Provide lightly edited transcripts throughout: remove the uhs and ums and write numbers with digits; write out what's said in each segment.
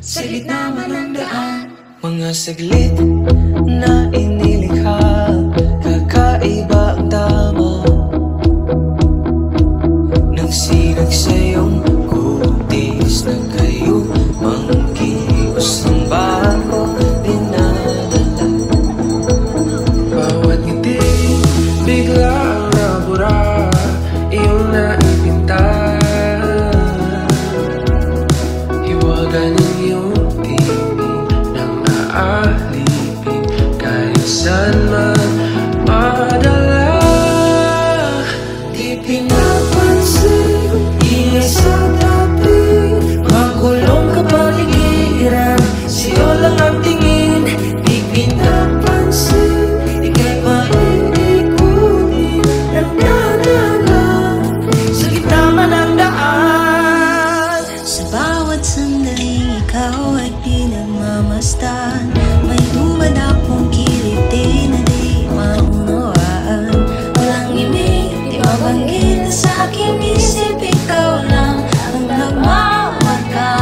sa gitna man ng daan. Mga saglit na inilikha, kakaiba ang tama. Nagsinag sa iyong kutis na kayo, mangkios ng bago dinadala. Bawat ngiti, bigla ang nabura, iyong naipinta. Hiwaga ng iyong tingin nang aalipin kahit saan man madala. Di pinapansin, ingay sa tabi, makulong kapaligiran, sa'yo lang ang tingin. Di pinapansin, ika'y paikot-ikutin, nagdadala sa gitna man ng daan. Sa bawat sandaling ikaw ay pinagmamasdan, may dumad akong kiliti na di maunawaan. Walang ibig, di mabanggit na sa aking isip, ikaw lang ang nagmamarka.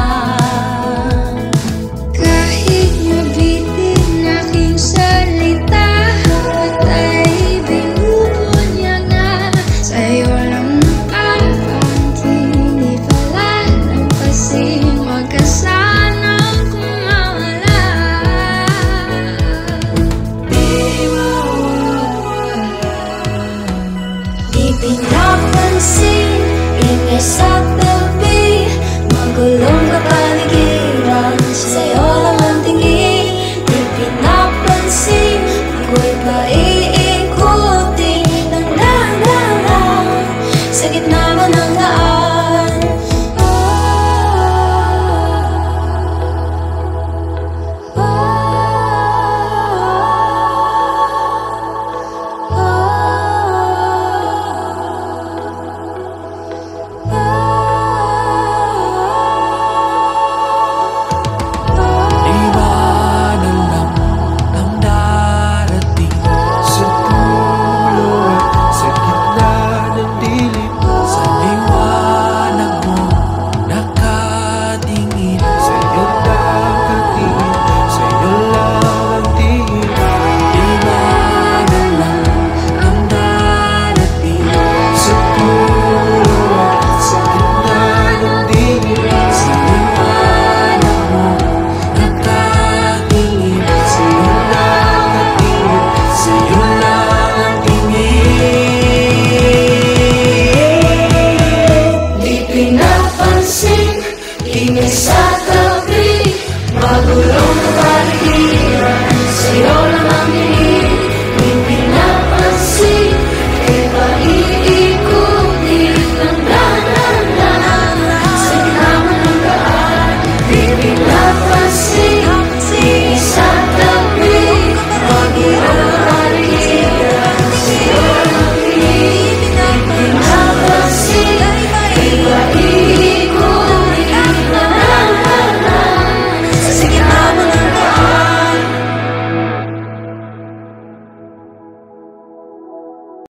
Kahit mabitin aking salita, at ay binubunya nga, sa'yo lang nakapanting. Di pala lampasin, wag ka sanang kumawala. Di pinapansin, ingay sa